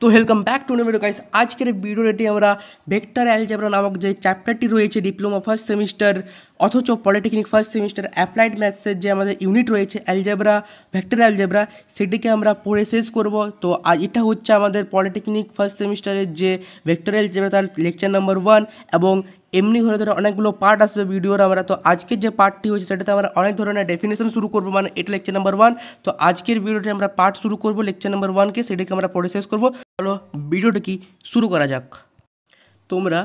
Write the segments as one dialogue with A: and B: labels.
A: তো welcome back to video guys. আজকের ভিডিওটি আমরা ভেক্টর অ্যালজেব্রা নামক যে চ্যাপ্টারটি রয়েছে ডিপ্লোমা ফার্স্ট সেমিস্টার অথচ পলিটেকনিক ফার্স্ট সেমিস্টার অ্যাপ্লাইড ম্যাথসের যে আমাদের ইউনিট রয়েছে অ্যালজেব্রা, ভেক্টর অ্যালজেব্রা, সেটিকে আমরা পড়ে শেষ করব। তো আজ এটা হচ্ছে আমাদের পলিটেকনিক ফার্স্ট সেমিস্টারের যে ভেক্টর অ্যালজেব্রা তার লেকচার নাম্বার 1 এবং এমনি ধরে ধরে অনেকগুলো পার্ট আসবে ভিডিওর। আমরা তো আজকের যে পার্টটি হচ্ছে সেটাতে আমরা অনেক ধরনের ডেফিনেশন শুরু করবো, মানে এটা লেকচার নাম্বার 1। তো আজকের ভিডিওটি আমরা পার্ট শুরু করবো লেকচার নাম্বার 1কে, সেটাকে আমরা পড়ে শেষ করবো। চলো ভিডিওটা কি শুরু করা যাক। তোমরা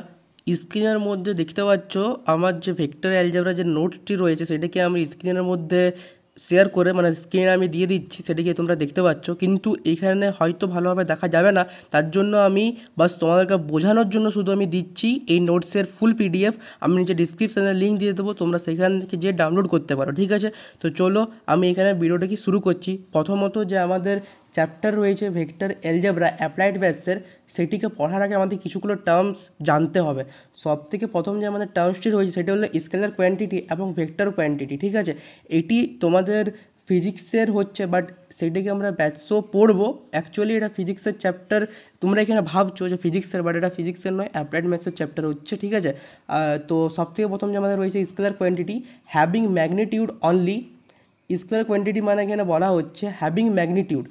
A: স্ক্রিনের মধ্যে দেখতে পাচ্ছ আমার যে ভেক্টর অ্যালজেব্রা যে নোটসটি রয়েছে সেটাকে আমি স্ক্রিনের মধ্যে শেয়ার করে মানে স্ক্রিনে আমি দিয়ে দিচ্ছি, সেটাকে তোমরা দেখতে পাচ্ছ। কিন্তু এখানে হয়তো ভালোভাবে দেখা যাবে না, তার জন্য আমি বাস তোমাদেরকে বোঝানোর জন্য শুধু আমি দিচ্ছি এই নোটসের ফুল পিডিএফ আমি নিচে ডিসক্রিপশানে লিঙ্ক দিয়ে দেবো, তোমরা সেখান থেকে যে ডাউনলোড করতে পারো, ঠিক আছে। তো চলো আমি এখানে ভিডিওটা কি শুরু করছি। প্রথমত যে আমাদের চ্যাপ্টার রয়েছে ভেক্টর অ্যালজেব্রা অ্যাপ্লাইড ম্যাথসের, সেটিকে পড়ার আগে আমাদের কিছুগুলো টার্মস জানতে হবে। সব থেকে প্রথম যে আমাদের টার্মসটি রয়েছে সেটা হলো স্কেলার কোয়ান্টিটি এবং ভেক্টর কোয়ান্টিটি, ঠিক আছে। এটি তোমাদের ফিজিক্সের হচ্ছে, বাট সেটাকে আমরা ম্যাথসও পড়বো। অ্যাকচুয়ালি এটা ফিজিক্সের চ্যাপ্টার, তোমরা এখানে ভাবছো যে ফিজিক্সের, বাট এটা ফিজিক্সের নয়, অ্যাপ্লাইড ম্যাথসের চ্যাপ্টার হচ্ছে, ঠিক আছে। তো সব থেকে প্রথম যে আমাদের রয়েছে scalar quantity having magnitude only. Scalar quantity মানে এখানে বলা হচ্ছে হ্যাভিং ম্যাগনিটিউড।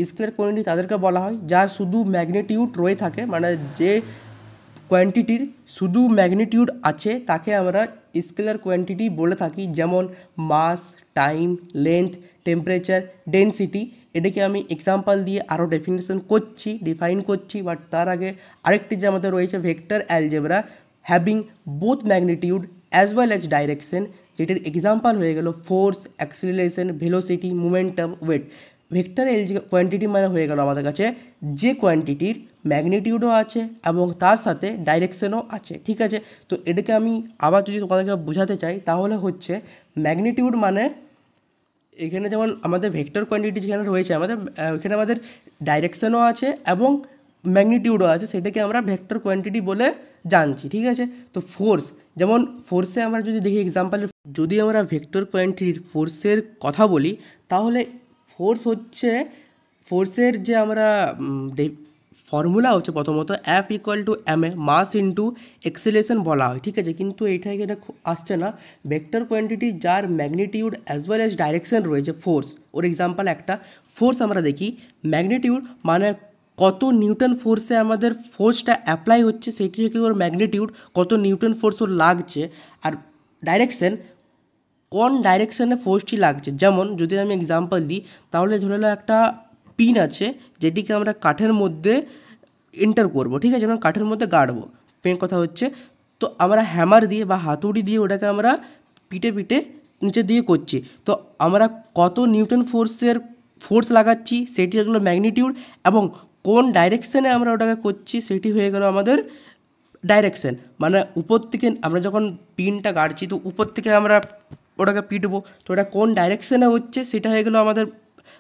A: স্কেলার কোয়ান্টিটি তাদেরকে বলা হয় যার শুধু ম্যাগনিটিউড রয়ে থাকে, মানে যে কোয়ান্টিটির শুধু ম্যাগনিটিউড আছে তাকে আমরা স্কেলার কোয়ান্টিটি বলে থাকি। যেমন মাস, টাইম, লেন্থ, টেম্পারেচার, ডেনসিটি। এটাকে আমি এক্সাম্পল দিয়ে আরও ডিফাইন করছি, বাট তার আগে আরেকটি যে আমাদের রয়েছে vector algebra having both magnitude as well as direction, যেটির এক্সাম্পল হয়ে গেল force, acceleration, velocity, momentum, weight. Vector quantity মানে হয়ে গেল আমাদের কাছে যে কোয়ান্টিটির ম্যাগনিটিউডও আছে এবং তার সাথে ডাইরেকশনও আছে, ঠিক আছে। তো এটাকে আমি আবার যদি তোমাদেরকে বোঝাতে চাই তাহলে হচ্ছে ম্যাগনিটিউড মানে এখানে যেমন আমাদের ভেক্টর কোয়ান্টিটি যেখানে রয়েছে আমাদের এখানে আমাদের ডাইরেকশনও আছে এবং ম্যাগনিটিউডও আছে, সেটাকে আমরা ভেক্টর কোয়ান্টিটি বলে জানছি, ঠিক আছে। তো ফোর্স, যেমন ফোর্সে আমরা যদি দেখি এক্সাম্পল, যদি আমরা ভেক্টর কোয়ান্টিটির ফোর্সের কথা বলি তাহলে ফোর্স হচ্ছে ফোর্সের যে আমরা ফর্মুলা হচ্ছে প্রথমত F equal to m a mass into acceleration বলা হয়, ঠিক আছে। কিন্তু এইটা এখানে আসছে না। ভেক্টর কোয়ান্টিটি যার magnitude as well as direction রয়েছে, ফোর্স, ওর এক্সাম্পল একটা ফোর্স আমরা দেখি। ম্যাগনিটিউড মানে কত নিউটন ফোর্সে আমাদের ফোর্সটা অ্যাপ্লাই হচ্ছে সেটি থেকে ওর ম্যাগনিটিউড, কত নিউটন ফোর্স ওর লাগছে। আর ডাইরেকশন কোন ডাইরেকশানে ফোর্সটি লাগছে। যেমন যদি আমি এক্সাম্পল দিই তাহলে ধরে নাও একটা পিন আছে যেটিকে আমরা কাঠের মধ্যে এন্টার করব, ঠিক আছে, যেমন কাঠের মধ্যে গাড়বো, পেন কথা হচ্ছে। তো আমরা হ্যামার দিয়ে বা হাতুড়ি দিয়ে ওটাকে আমরা পিটে পিটে নিচে দিয়ে করছি। তো আমরা কত নিউটন ফোর্স লাগাচ্ছি সেটি হলো ম্যাগনিটিউড, এবং কোন ডাইরেকশানে আমরা ওটাকে করছি সেটি হয়ে গেল আমাদের ডাইরেকশন। মানে উপর থেকে আমরা যখন পিনটা গাড়ছি তো উপর থেকে আমরা ওটাকে পিটবো, তো ওটা কোন ডাইরেকশানে হচ্ছে সেটা হয়ে গেলো আমাদের,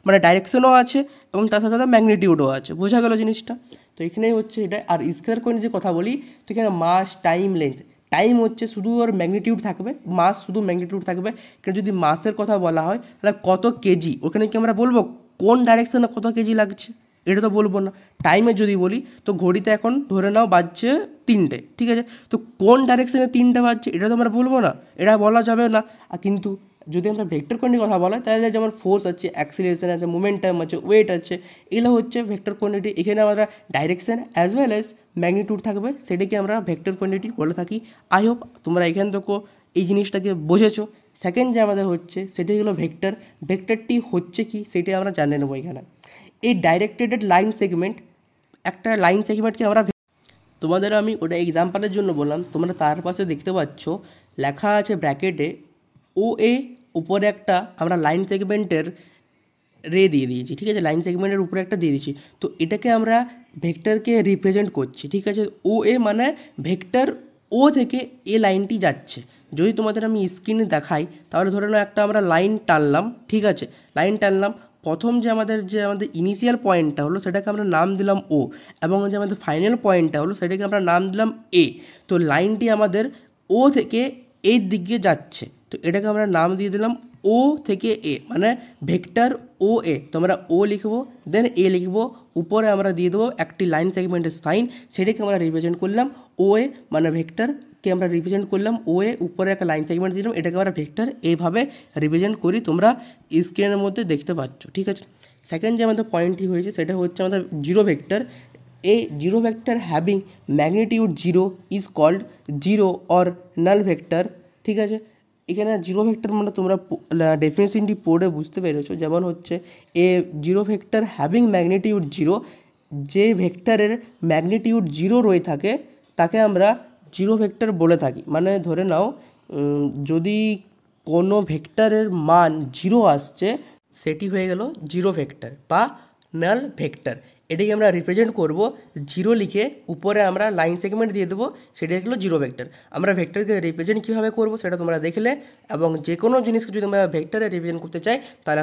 A: মানে ডাইরেকশনও আছে এবং তার সাথে সাথে ম্যাগনিটিউডও আছে। বোঝা গেল জিনিসটা? তো এখানেই হচ্ছে এটা। আর স্কোয়ার কোয়ান্টিটি যে কথা বলি তো এখানে মাস, টাইম, লেন্থ। টাইম হচ্ছে শুধু ওর ম্যাগনিটিউড থাকবে, মাস শুধু ম্যাগনিটিউড থাকবে। এখানে যদি মাসের কথা বলা হয় তাহলে কত কেজি, ওখানে কি আমরা বলবো কোন ডাইরেকশানে কত কেজি লাগছে, এটা তো বলবো না। টাইমে যদি বলি তো ঘড়িতে এখন ধরে নাও বাজছে 3টে, ঠিক আছে। তো কোন ডাইরেকশানে 3টে বাজছে এটা তো আমরা বলবো না, এটা বলা যাবে না। আর কিন্তু যদি আমরা ভেক্টর কোয়ান্টিটির কথা বলা তাহলে যেমন ফোর্স আছে, অ্যাক্সিলারেশন আছে, মোমেন্টাম আছে, ওয়েট আছে, এগুলো হচ্ছে ভেক্টর কোয়ান্টিটি। এখানে আমরা direction as well as magnitude থাকবে, সেটাকে আমরা ভেক্টর কোয়ান্টিটি বলে থাকি। আই হোপ তোমরা এখান থেকে এই জিনিসটাকে বুঝেছো। সেকেন্ড যে আমাদের হচ্ছে সেটি হলো ভেক্টর। ভেক্টরটি হচ্ছে কি সেটি আমরা জানিয়ে নেবো এখানে। এই ডাইরেক্টেড লাইন সেগমেন্ট, একটা লাইন সেগমেন্টকে আমরা, তোমাদের আমি ওটা এক্সাম্পলের জন্য বললাম, তোমরা তার পাশে দেখতে পাচ্ছ লেখা আছে ব্র্যাকেটে ও এ, উপরে একটা আমরা লাইন সেগমেন্টের রে দিয়ে দিয়েছি, ঠিক আছে, লাইন সেগমেন্টের উপরে একটা দিয়ে দিয়েছি। তো এটাকে আমরা ভেক্টরকে রিপ্রেজেন্ট করছি, ঠিক আছে। ও এ মানে ভেক্টর ও থেকে এ লাইনটি যাচ্ছে। যদি তোমাদের আমি স্ক্রিনে দেখাই তাহলে ধরে নাও একটা আমরা লাইন টানলাম, ঠিক আছে, লাইন টানলাম। প্রথম যে আমাদের ইনিশিয়াল পয়েন্টটা হলো সেটাকে আমরা নাম দিলাম ও, এবং যে আমাদের ফাইনাল পয়েন্টটা হলো সেটাকে আমরা নাম দিলাম এ। তো লাইনটি আমাদের ও থেকে এর দিকে যাচ্ছে, তো এটাকে আমরা নাম দিয়ে দিলাম ও থেকে এ, মানে ভেক্টর ও এ, তোমরা ও লিখবো, দেন এ লিখবো, উপরে আমরা দিয়ে দেবো একটি লাইন সেগমেন্টের সাইন, সেটাকে আমরা রিপ্রেজেন্ট করলাম ও এ, মানে ভেক্টরকে আমরা রিপ্রেজেন্ট করলাম ও এ, উপরে একটা লাইন সেগমেন্ট দিলাম, এটাকে আমরা ভেক্টর এইভাবে রিপ্রেজেন্ট করি, তোমরা স্ক্রিনের মধ্যে দেখতে পাচ্ছ। ঠিক আছে, সেকেন্ড যে আমাদের পয়েন্টটি হয়েছে সেটা হচ্ছে আমাদের zero vector. A zero vector having magnitude 0 is called zero or null vector। ঠিক আছে, এখানে জিরো ভেক্টর মানে তোমরা ডেফিনেশনটি পড়ে বুঝতে পেরেছো। যেমন হচ্ছে a zero vector having magnitude zero, যে ভেক্টরের ম্যাগনিটিউড জিরো রয়ে থাকে তাকে আমরা জিরো ভেক্টর বলে থাকি। মানে ধরে নাও যদি কোনো ভেক্টরের মান জিরো আসছে সেটি হয়ে গেল জিরো ভেক্টর বা নাল ভেক্টর। এটাকে আমরা রিপ্রেজেন্ট করব জিরো লিখে, উপরে আমরা লাইন সেগমেন্ট দিয়ে দেবো, সেটা হলো জিরো ভেক্টর। আমরা ভেক্টরকে রিপ্রেজেন্ট কীভাবে করব সেটা তোমরা দেখলে, এবং যে কোনো জিনিসকে যদি আমরা ভেক্টরে রিপ্রেজেন্ট করতে চাই তাহলে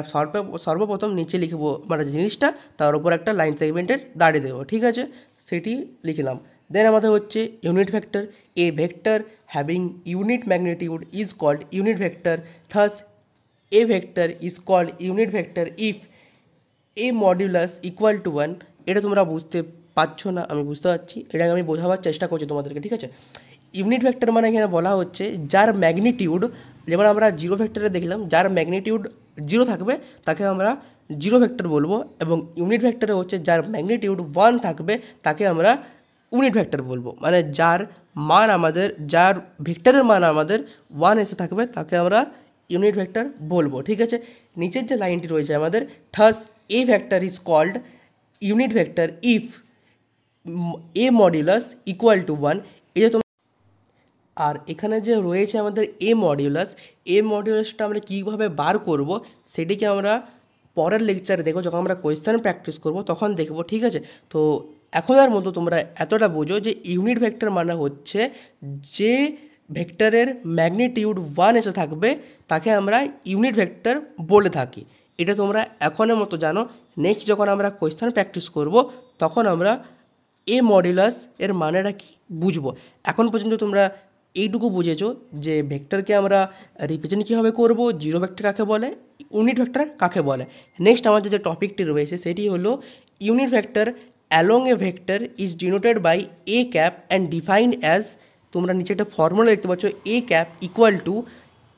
A: সর্বপ্রথম নিচে লিখবো মানে জিনিসটা, তার উপর একটা লাইন সেগমেন্টের দাঁড়িয়ে দেবো। ঠিক আছে, সেটি লিখলাম। দেন আমাদের হচ্ছে unit vector. A vector having unit magnitude is called unit vector. Thus a vector is called unit vector if a modulus equal to 1। এটা তোমরা বুঝতে পারছো না, আমি বুঝতে পারছি, এটাকে আমি বোঝাবার চেষ্টা করছি তোমাদেরকে। ঠিক আছে, ইউনিট ভেক্টর মানে এখানে বলা হচ্ছে যার ম্যাগনিটিউড, যেমন আমরা জিরো ভেক্টরে দেখলাম যার ম্যাগনিটিউড জিরো থাকবে তাকে আমরা জিরো ভেক্টর বলবো, এবং ইউনিট ভেক্টরে হচ্ছে যার ম্যাগনিটিউড 1 থাকবে তাকে আমরা ইউনিট ভেক্টর বলবো। মানে যার মান আমাদের, যার ভেক্টরের মান আমাদের 1 এসে থাকবে তাকে আমরা ইউনিট ভেক্টর বলবো। ঠিক আছে, নিচের যে লাইনটি রয়েছে আমাদের, thus a vector is called unit vector if a modulus equal to 1। এই যে আর এখানে যে রয়েছে আমাদের এ মডিউলাসটা আমরা কীভাবে বার করব সেটিকে আমরা পরের লেকচারে দেখবো, যখন আমরা কোয়েশ্চেন প্র্যাকটিস করব তখন দেখব। ঠিক আছে, তো এখন আর মতো তোমরা এতটা বোঝো যে ইউনিট ভেক্টর মানে হচ্ছে যে ভেক্টরের ম্যাগনিটিউড 1 এসে থাকবে তাকে আমরা ইউনিট ভেক্টর বলে থাকি। এটা তোমরা এখনের মতো জানো। নেক্সট যখন আমরা কোয়েশ্চেন প্র্যাকটিস করব তখন আমরা এ মডিউলাস এর মানেটা কি বুঝবো। এখন পর্যন্ত তোমরা এইটুকু বুঝেছো যে ভেক্টরকে আমরা রিপ্রেজেন্ট কীভাবে করব, জিরো ভেক্টর কাকে বলে, ইউনিট ভেক্টর কাকে বলে। নেক্সট আমাদের যে টপিকটি রয়েছে সেটি হলো unit vector along A vector is denoted by A cap and defined as, তোমরা নিচে একটা ফর্মুলা দেখতে পাচ্ছ, A cap equal to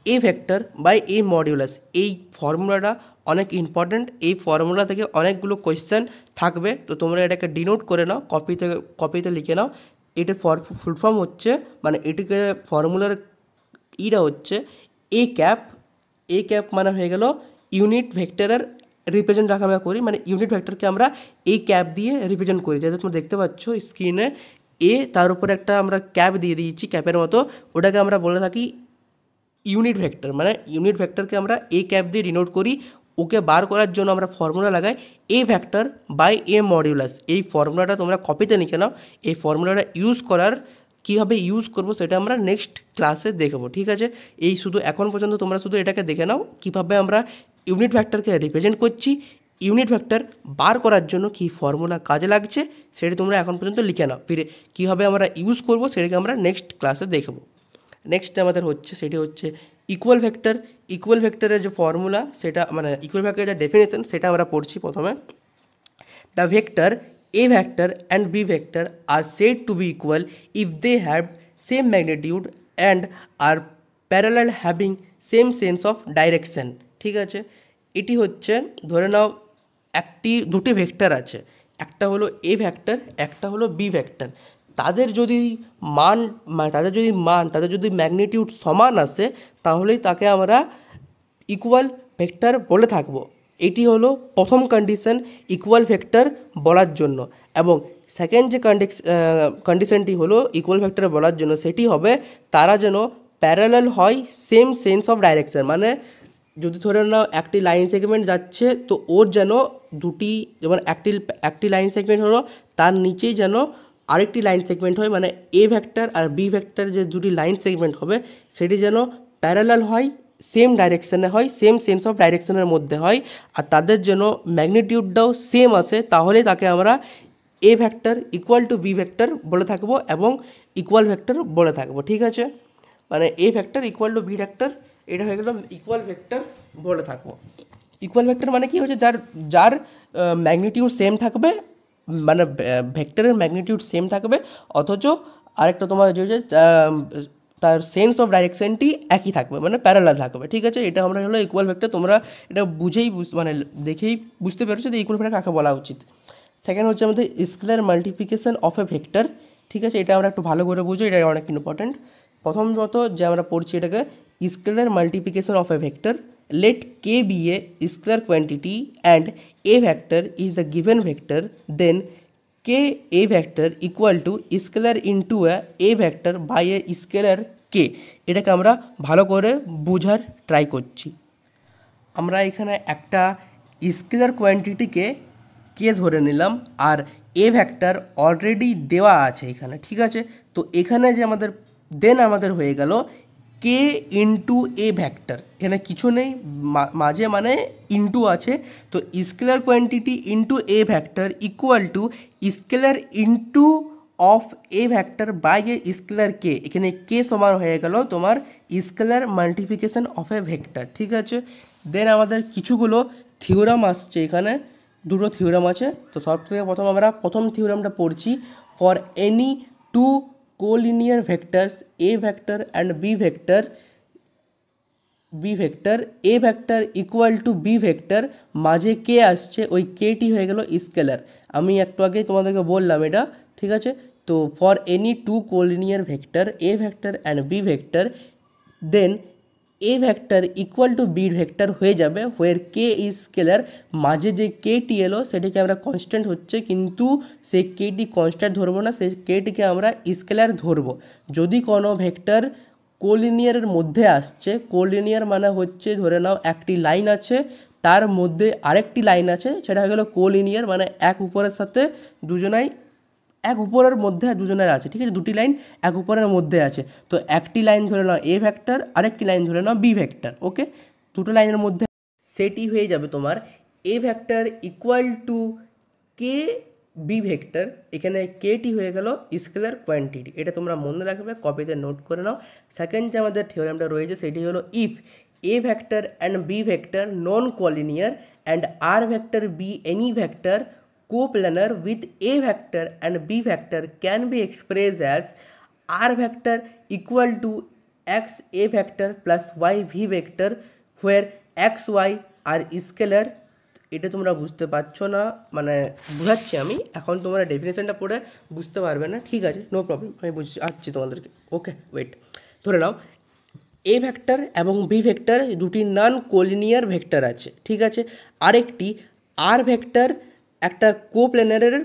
A: A vector by A modulus. এই ফর্মুলাটা অনেক ইম্পর্ট্যান্ট, এই ফর্মুলা থেকে অনেকগুলো কোয়েশ্চেন থাকবে, তো তোমরা এটাকে ডিনোট করে নাও, কপিতে লিখে নাও। এটার ফুল ফর্ম হচ্ছে, মানে এটিকে ফর্মুলার ইটা হচ্ছে এ ক্যাপ মানে হয়ে গেল ইউনিট ভেক্টরের রিপ্রেজেন্ট রাখা আমরা করি, মানে ইউনিট ভেক্টরকে আমরা এই ক্যাপ দিয়ে রিপ্রেজেন্ট করি, যাতে তোমরা দেখতে পাচ্ছ স্ক্রিনে এ, তার উপরে একটা আমরা ক্যাপ দিয়ে দিয়েছি ক্যাপের মতো, ওটাকে আমরা বলে থাকি ইউনিট ভেক্টর। মানে ইউনিট ভেক্টরকে আমরা এ ক্যাপ দিয়ে ডিনোট করি। ওকে বার করার জন্য আমরা ফর্মুলা লাগাই a vector by A modulus. এই ফর্মুলাটা তোমরা কপিতে লিখে নাও। এই ফর্মুলাটা কীভাবে ইউজ করবো সেটা আমরা নেক্সট ক্লাসে দেখবো। ঠিক আছে, এই শুধু এখন পর্যন্ত তোমরা শুধু এটাকে দেখে নাও কীভাবে আমরা ইউনিট ভেক্টরকে রিপ্রেজেন্ট করছি, ইউনিট ভেক্টর বার করার জন্য কী ফর্মুলা কাজে লাগছে সেটা তোমরা এখন পর্যন্ত লিখে নাও। ফিরে কীভাবে আমরা ইউজ করবো সেটাকে আমরা নেক্সট ক্লাসে দেখবো। নেক্সট আমাদের হচ্ছে সেটি হচ্ছে ইকুয়াল ভেক্টরের যে ফর্মুলা সেটা, মানে ইকুয়াল ভেক্টরের যে ডেফিনেশন সেটা আমরা পড়ছি প্রথমে। The vector A vector and B vector are said to be equal if they have same magnitude and are parallel having same sense of direction. ঠিক আছে, এটি হচ্ছে ধরে নাও দুটি ভেক্টর আছে, একটা হলো এ ভেক্টর, একটা হলো বি ভেক্টর। তাদের যদি ম্যাগনিটিউড সমান আসে তাহলেই তাকে আমরা ইকুয়াল ভেক্টর বলে থাকবো। এটি হলো প্রথম কন্ডিশন ইকুয়াল ভেক্টর বলার জন্য। এবং সেকেন্ড যে কন্ডিশনটি হলো ইকুয়াল ভেক্টর বলার জন্য, সেটি হবে তারা যেন প্যারালাল হয় সেম সেন্স অফ ডাইরেকশন। মানে যদি ধরে নাও একটি লাইন সেগমেন্ট যাচ্ছে, তো ওর যেন দুটি, যেমন একটি লাইন সেগমেন্ট হলো তার নিচেই যেন আরেকটি লাইন সেগমেন্ট হয়, মানে এ ভেক্টর আর বি ভেক্টর যে দুটি লাইন সেগমেন্ট হবে সেটি যেন প্যারালাল হয়, সেম ডাইরেকশানে হয়, সেম সেন্স অফ ডাইরেকশানের মধ্যে হয়, আর তাদের যেন ম্যাগনিটিউডটাও সেম আসে, তাহলে তাকে আমরা a vector equal to B vector বলে থাকবো এবং ইকুয়াল ভেক্টর বলে থাকবো। ঠিক আছে, মানে এ vector equal to B vector, এটা হয়ে গেল ইকুয়াল ভেক্টর বলে থাকবো। ইকুয়াল ভেক্টর মানে কি হচ্ছে, যার যার ম্যাগনিটিউড সেম থাকবে, মানে ভেক্টরের ম্যাগনিটিউড সেম থাকবে, অথচ আরেকটা তোমার যে হচ্ছে তার সেন্স অফ ডাইরেকশনটি একই থাকবে, মানে প্যারালাল থাকবে। ঠিক আছে, এটা আমরা হলো ইকুয়াল ভেক্টর। তোমরা এটা বুঝেই মানে দেখেই বুঝতে পেরেছো যে ইকুয়াল ভেক্টর কাকে বলা উচিত। সেকেন্ড হচ্ছে আমাদের scalar multiplication of A vector. ঠিক আছে, এটা আমরা একটু ভালো করে বুঝো, এটা অনেক ইম্পর্ট্যান্ট। প্রথমত যে আমরা পড়ছি এটাকে scalar multiplication of A vector, let k be a scalar quantity and a vector is the given vector, then k a vector equal to scalar into a vector by a scalar k। এটাকে আমরা ভালো করে বোঝার try করছি। আমরা এখানে একটা scalar কোয়ান্টিটিকে কে ধরে নিলাম, আর এ ভেক্টর অলরেডি দেওয়া আছে এখানে। ঠিক আছে, তো এখানে যে আমাদের দেন আমাদের হয়ে গেল কে ইন্টু এ ভেক্টর, এখানে কিছু নেই মাঝে, মানে ইন্টু আছে। তো scalar quantity into A vector equal to scalar into of A vector by a scalar K. এখানে কে সমান হয়ে গেল তোমার scalar multiplication of A vector. ঠিক আছে, দেন আমাদের কিছুগুলো থিওরাম আসছে, এখানে দুটো থিওরাম আছে। তো সব থেকে প্রথম আমরা প্রথম থিওরামটা পড়ছি, for any two collinear vectors A vector and B vector, A vector equal to B vector, মাঝে কে আসছে, ওই কেটি হয়ে গেল স্কেলার। আমি একটু আগে তোমাদেরকে বললাম এটা। ঠিক আছে, তো for any two collinear vector A vector and B vector, then A vector equal to B vector হয়ে যাবে হোয়ার কে ইজ স্কেলার। মাঝে যে কেটি এলো সেটিকে আমরা কনস্ট্যান্ট হচ্ছে, কিন্তু সেই কেটি কনস্ট্যান্ট ধরবো না, সেই কেটিকে আমরা স্কেলার ধরবো। যদি কোনো ভেক্টর কোলিনিয়ারের মধ্যে আসছে, কোলিনিয়ার মানে হচ্ছে ধরে নাও একটি লাইন আছে, তার মধ্যে আরেকটি লাইন আছে, সেটা হয়ে গেল কোলিনিয়ার, মানে এক উপরের সাথে দুজনাই এক উপরের মধ্যে দুজনের আছে। ঠিক আছে, দুটি লাইন এক উপরের মধ্যে আছে, তো একটি লাইন ধরে নাও এ ভেক্টর, আরেকটি লাইন ধরে নাও বি ভেক্টর। ওকে, দুটো লাইনের মধ্যে সেটি হয়ে যাবে তোমার A vector equal to K B vector. এখানে কেটি হয়ে গেল স্কেলার কোয়ান্টিটি, এটা তোমরা মনে রাখবে, কপিতে নোট করে নাও। সেকেন্ড যে আমাদের থিওরামটা রয়েছে সেটি হলো if A vector and B vector non collinear and R vector be any vector coplanar with a vector and b vector can be expressed as r vector equal to x a vector plus y v vector where x y are scalar। এটা তোমরা বুঝতে পারছো না, মানে বুঝাচ্ছি আমি, এখন তোমরা ডেফিনেশনটা পড়ে বুঝতে পারবে না। ঠিক আছে, নো প্রবলেম, আমি বুঝাচ্ছি তোমাদেরকে। ওকে, ওয়েট, ধরে নাও এ ভেক্টর এবং বি ভেক্টর দুটি নন কোলিনিয়ার ভেক্টর আছে। ঠিক আছে, আরেকটি আর ভেক্টর একটা কোপ্লেনারের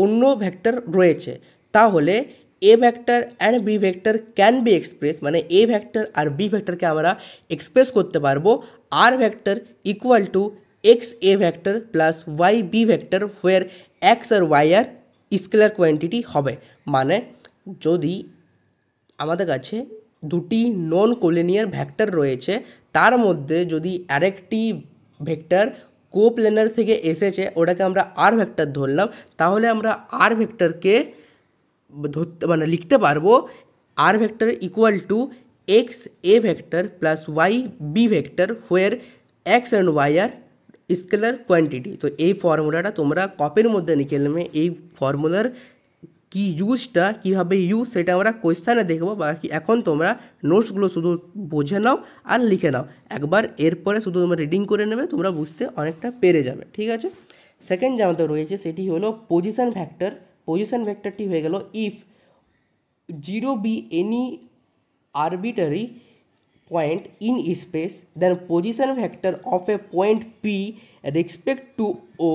A: অন্য ভেক্টর রয়েছে, তাহলে A vector and B vector can be express, মানে এ ভেক্টর আর বি ভেক্টরকে আমরা এক্সপ্রেস করতে পারবো R vector equal to X A vector plus Y B vector where X আর ওয়াই আর স্কেলার কোয়ান্টিটি হবে। মানে যদি আমাদের কাছে দুটি নন কোলিনিয়ার ভেক্টর রয়েছে, তার মধ্যে যদি আরেকটি ভেক্টর কোপ্লেনার থেকে এসেছে, ওটাকে আমরা আর ভেক্টর ধরলাম, তাহলে আমরা আর ভেক্টরকে ধরতে মানে লিখতে পারবো R vector equal to X A vector plus Y B vector where X and Y R scalar quantity. তো এই ফর্মুলাটা তোমরা কপির মধ্যে লিখে নেবে। এই ফর্মুলার কি ইউজটা কীভাবে ইউজ সেটা আমরা কোয়েশ্চানে দেখবো, বাকি এখন তোমরা নোটসগুলো শুধু বুঝে নাও আর লিখে নাও একবার, এরপরে শুধু তোমরা রিডিং করে নেবে, তোমরা বুঝতে অনেকটা পেরে যাবে। ঠিক আছে, সেকেন্ড যে আমাদের রয়েছে সেটি হলো পজিশন ভ্যাক্টর। পজিশন ভ্যাক্টরটি হয়ে গেল if 0 be any arbitrary point in space, then position vector of a point P respect to O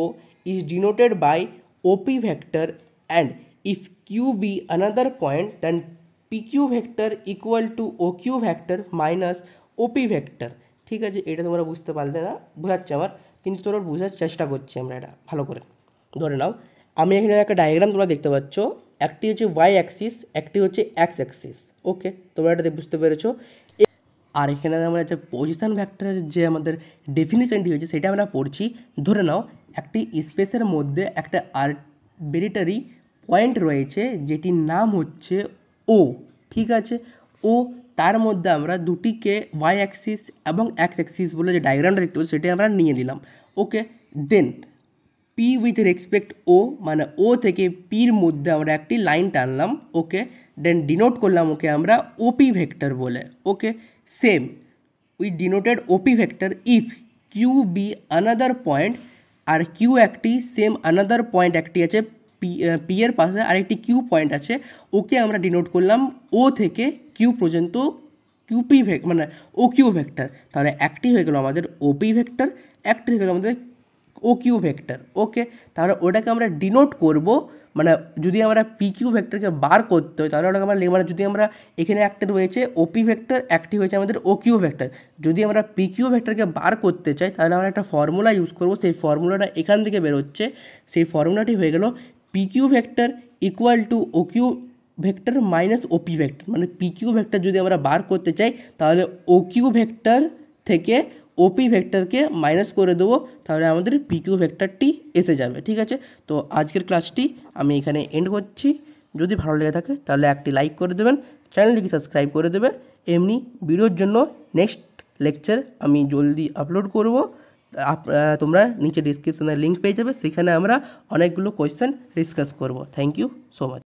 A: is denoted by OP vector, and if Q be another point, then PQ vector equal to OQ vector minus OP vector। ঠিক আছে, এটা তোমরা বুঝতে পারলে না, বোঝাচ্ছে আমার, কিন্তু তোমরা বোঝার চেষ্টা করছি আমরা এটা ভালো করে। ধরে নাও আমি এখানে একটা ডায়াগ্রাম তোমরা দেখতে পাচ্ছ, একটি হচ্ছে ওয়াই অ্যাক্সিস, একটি হচ্ছে এক্স অ্যাক্সিস। ওকে, তোমরা এটা বুঝতে পেরেছো। আর এখানে আমরা যে পজিশন ভ্যাক্টরের যে আমাদের ডেফিনিশনটি হয়েছে সেটা আমরা পড়ছি। ধরে নাও একটি স্পেসের মধ্যে একটা আরবিট্রারি পয়েন্ট রয়েছে যেটির নাম হচ্ছে ও। ঠিক আছে, ও তার মধ্যে আমরা দুটিকে ওয়াই অ্যাক্সিস এবং এক্স অ্যাক্সিস বলে যে ডায়াগ্রামটা দেখতে পাচ্ছি সেটা আমরা নিয়ে নিলাম। ওকে, দেন পি উইথ রেসপেক্ট ও, মানে ও থেকে পির মধ্যে আমরা একটি লাইন টানলাম। ওকে, দেন ডিনোট করলাম ওকে আমরা ওপি ভেক্টর বলে। Okay, same we denoted OP vector if Q be another point, আর কিউ একটি সেম আনাদার পয়েন্ট একটি আছে পি এর পাশে আরেকটি কিউ পয়েন্ট আছে, ওকে আমরা ডিনোট করলাম ও থেকে কিউ পর্যন্ত কিউপি মানে ও কিউ ভেক্টর। তাহলে একটি হয়ে গেল আমাদের ওপি ভেক্টর, একটি হয়ে গেল আমাদের ও কিউ ভেক্টর। ওকে, তাহলে ওটাকে আমরা ডিনোট করব, মানে যদি আমরা পি কিউ ভেক্টরকে বার করতে হয় তাহলে ওটাকে আমরা মানে যদি আমরা এখানে একটা রয়েছে ওপি ভেক্টর, একটি হয়েছে আমাদের ও কিউ ভেক্টর, যদি আমরা পি কিউ ভেক্টরকে বার করতে চাই তাহলে আমরা একটা ফর্মুলা ইউজ করব, সেই ফর্মুলাটা এখান থেকে বেরোচ্ছে, সেই ফর্মুলাটি হয়ে গেল P Q vector equal to O Q vector minus OP vector. মানে পি কিউ ভেক্টর যদি আমরা বার করতে চাই তাহলে ও কিউ ভেক্টর থেকে ওপি ভেক্টরকে মাইনাস করে দেবো, তাহলে আমাদের পিকিউ ভেক্টরটি এসে যাবে। ঠিক আছে, তো আজকের ক্লাসটি আমি এখানে এন্ড করছি। যদি ভালো লেগে থাকে তাহলে একটি লাইক করে দেবেন, চ্যানেলটিকে সাবস্ক্রাইব করে দেবে। এমনি ভিডিওর জন্য নেক্সট লেকচার আমি জলদি আপলোড করব, তোমরা নিচে ডিসক্রিপশনে লিঙ্ক পেয়ে যাবে, সেখানে আমরা অনেকগুলো কোয়েশ্চেন ডিসকাস করব। Thank you so much.